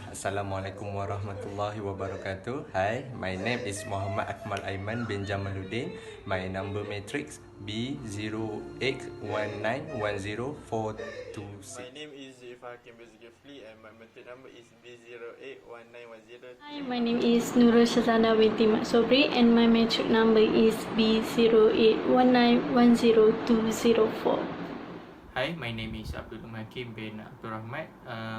Assalamualaikum warahmatullahi wabarakatuh. Hi, my name is Muhammad Akmal Aiman bin Jamaluddin. My number matrix B08191042. My name is Ifah Hakim Zulkifli and my matric number is B081910. Hi, my name is Nurul Shazana binti Mat Sobri and my matric number is B0819100204. Hi, my name is Abdul Hakim bin Abdul Rahmat.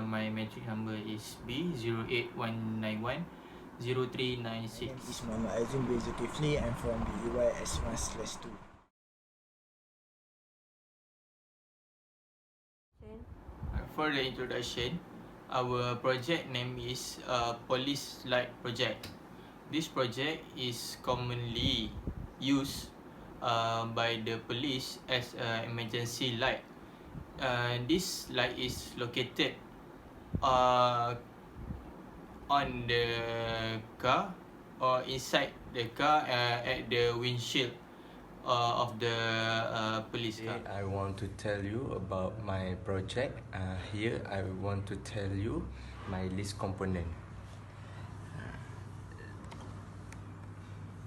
My matric number is B081910396. This is Muhammad Azim bin Zulkifli. I'm from BUY S1/2. For the introduction, our project name is Police Light Project. This project is commonly used by the police as an emergency light. This light is located on the car or inside the car at the windshield of the police car. I want to tell you about my project. Here I want to tell you my list component.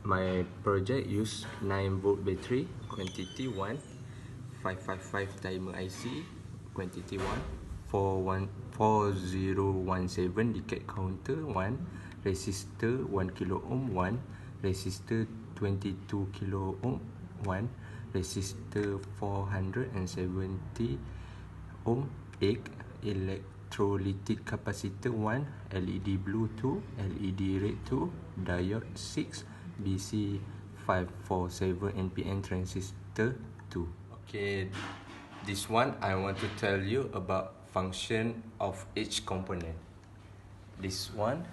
My project use 9V battery, quantity 1, 555 timer IC, quantity 1, 4017 decade counter 1, resistor 1 kilo ohm 1, resistor 22 kilo ohm 1, resistor 470 ohm 8, electrolytic capacitor 1, LED blue 2, LED red 2, diode 6, BC 547 NPN transistor 2. Okay, this one I want to tell you about function of each component. This one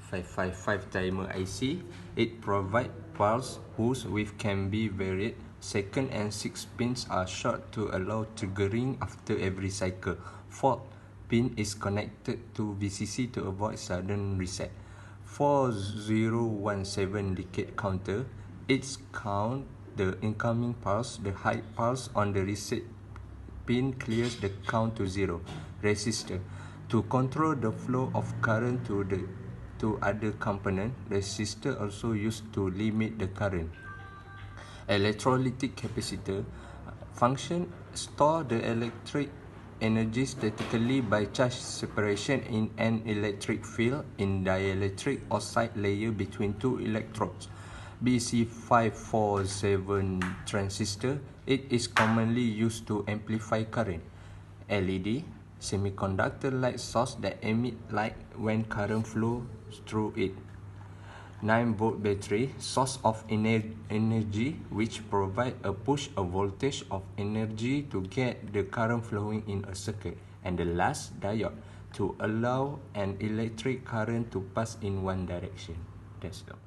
555 timer IC, it provide pulse whose width can be varied. Second and 6 pins are short to allow triggering after every cycle. Fourth pin is connected to VCC to avoid sudden reset. 4017 decade counter, it's count the incoming pulse. The high pulse on the reset pin clears the count to 0. Resistor, to control the flow of current to other component. Resistor also used to limit the current. Electrolytic capacitor function, store the electric energy statically by charge separation in an electric field in dielectric oxide layer between two electrodes. BC547 transistor, it is commonly used to amplify current. LED, semiconductor light source that emit light when current flows through it. 9V battery, source of energy which provide a push of voltage of energy to get the current flowing in a circuit. And the last, diode, to allow an electric current to pass in one direction. That's all.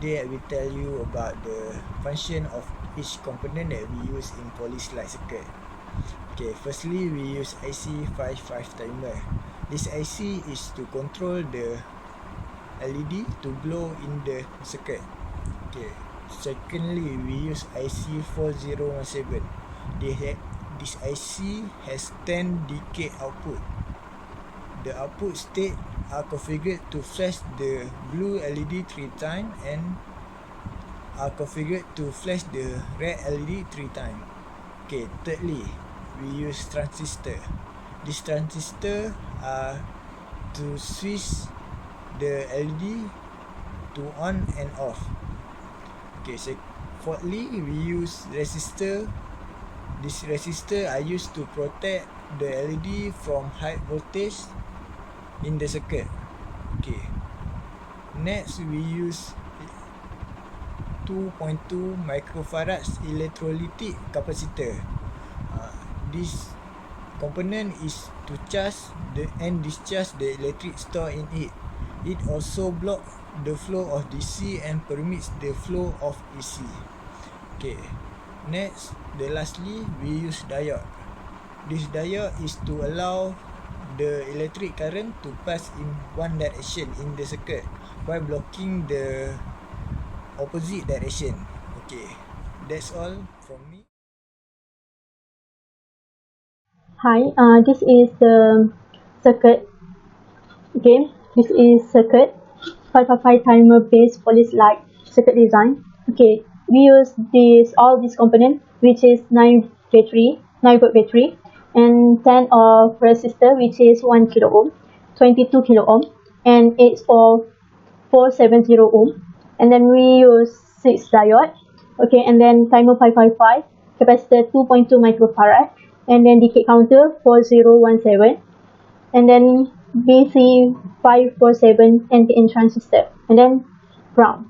today I will tell you about the function of each component that we use in poly-slide circuit. Okay, firstly we use IC55 timer. This IC is to control the LED to glow in the circuit. Okay, secondly we use IC4017. This IC has 10 decade output. The output state are configured to flash the blue LED 3 times and are configured to flash the red LED 3 times. Okay, thirdly, we use transistor. This transistor are to switch the LED to on and off. Okay, fourthly, we use resistor. This resistor are used to protect the LED from high voltage in the circuit. Okay. Next, we use 2.2 microfarads electrolytic capacitor. This component is to charge and discharge the electric stored in it. It also blocks the flow of DC and permits the flow of AC. Okay. Next, lastly, we use diode. This diode is to allow the electric current to pass in one direction in the circuit while blocking the opposite direction. Okay, that's all from me. Hi, this is the circuit. Okay, this is circuit 555 timer based poly-slide circuit design. Okay, we use all these components, which is 9 volt battery, and 10 of resistor, which is 1 kilo ohm, 22 kilo ohm, and 8 of 470 ohm, and then we use 6 diode. Okay, and then timer 555, capacitor 2.2 microfarad, and then decay counter 4017, and then BC547 NPN transistor, and then ground,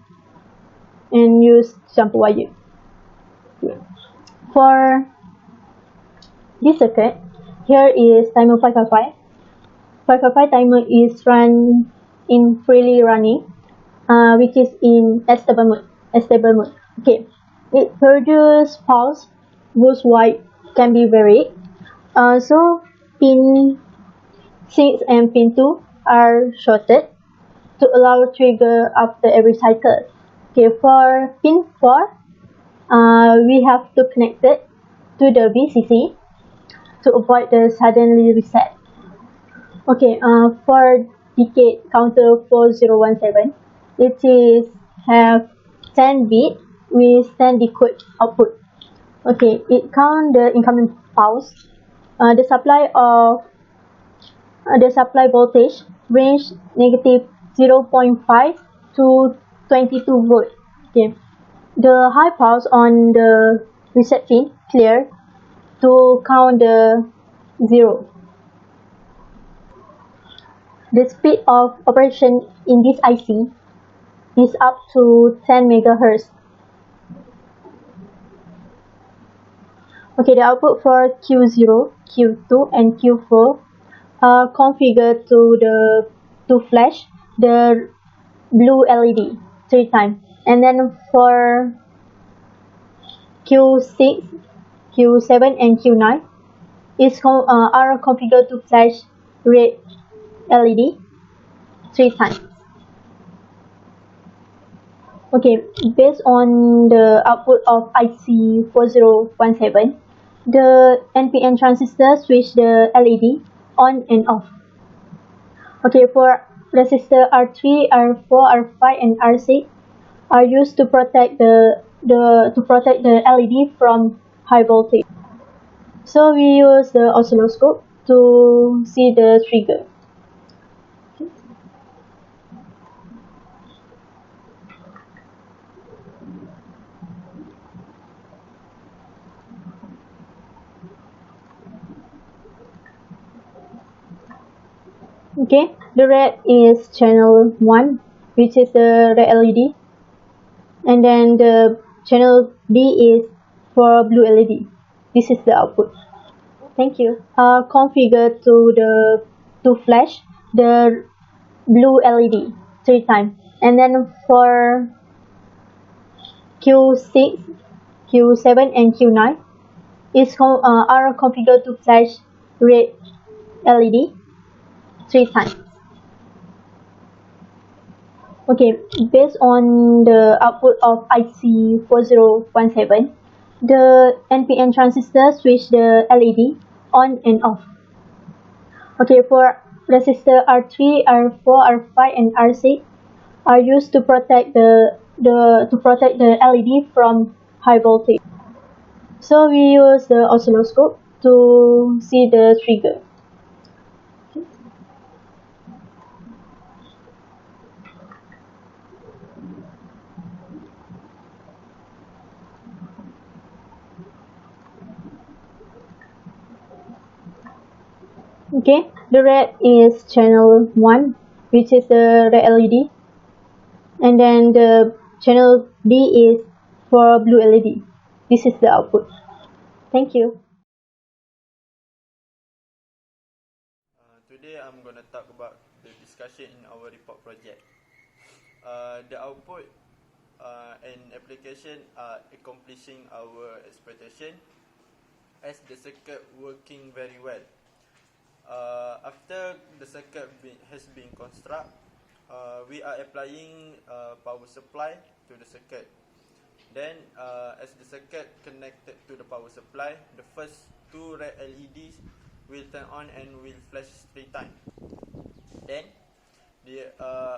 and use jumper wire. For this circuit, here is timer 555. 555 timer is run in freely running, which is in stable mode. Okay, it produces pulse whose width can be varied. So pin 6 and pin 2 are shorted to allow trigger after every cycle. Okay, for pin 4, we have to connect it to the VCC to avoid the suddenly reset. Okay, for decay counter 4017, it is have 10 bit with 10 decode output. Okay, it count the incoming pulse. The supply voltage range negative 0.5 to 22 volt. Okay, the high pulse on the reset pin clear to count the 0. The speed of operation in this IC is up to 10 MHz. Okay, the output for Q0, Q2, and Q4 are configured to flash the blue LED 3 times, and then for Q6, Q7, and Q9 are configured to flash red LED 3 times. Okay, based on the output of IC4017, the NPN transistor switch the LED on and off. Okay, for resistor R3, R4, R5, and R6 are used to protect the LED from high voltage. So we use the oscilloscope to see the trigger. Okay, the red is channel 1, which is the red LED, and then the channel B is for blue LED. This is the output. Thank you. Configure to flash the blue LED 3 times, and then for Q6, Q7, and Q9 are configured to flash red LED 3 times. Okay, based on the output of IC4017, the NPN transistor switch the LED on and off. Okay, for resistor R3, R4, R5, and R6 are used to protect the LED from high voltage. So we use the oscilloscope to see the trigger. Okay, the red is channel 1, which is the red LED, and then the channel D is for blue LED. This is the output. Thank you. Today I'm going to talk about the discussion in our report project. The output and application are accomplishing our expectation as the circuit working very well. After the circuit has been constructed, we are applying power supply to the circuit. Then, as the circuit connected to the power supply, the first 2 red LEDs will turn on and will flash 3 times. Then,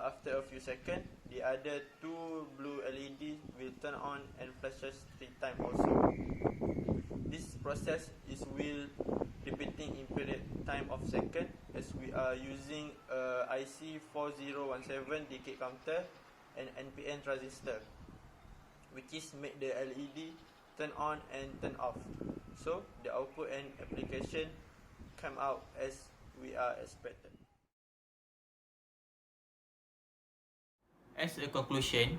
after a few seconds, the other 2 blue LEDs will turn on and flashes 3 times also. This process will repeating in period time of second as we are using IC4017 decay counter and NPN transistor, which is make the LED turn on and turn off. So the output and application come out as we are expected. As a conclusion,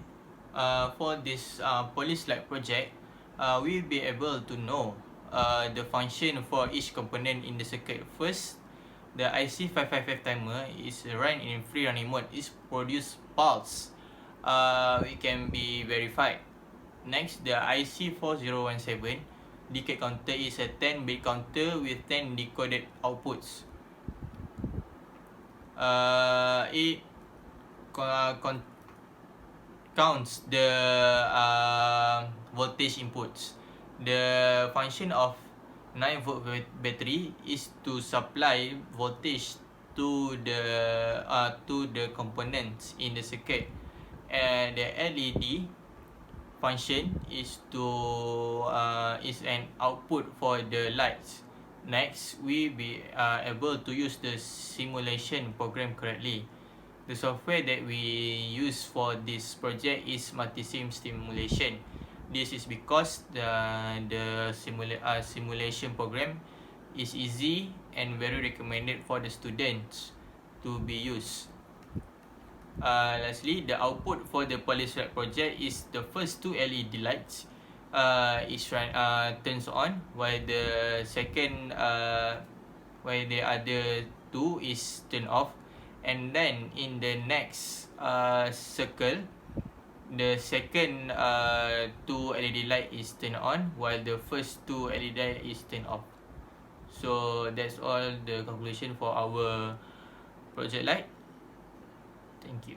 for this police-like project, we'll be able to know the function for each component in the circuit. First, the IC555 timer is run in free running mode. It produce pulse. It can be verified. Next, the IC4017 decay counter is a 10-bit counter with 10 decoded outputs. It counts the voltage inputs. The function of 9-volt battery is to supply voltage to the components in the circuit, and the LED function is an output for the lights. Next, we be able to use the simulation program correctly. The software that we use for this project is Multisim Simulation. This is because the simulation program is easy and very recommended for the students to be used. Lastly, the output for the police-like project is the first 2 LED lights turns on, while the second while the other 2 is turned off, and then in the next circle, the second 2 LED light is turned on, while the first 2 LED light is turned off. So that's all the conclusion for our project light. Thank you.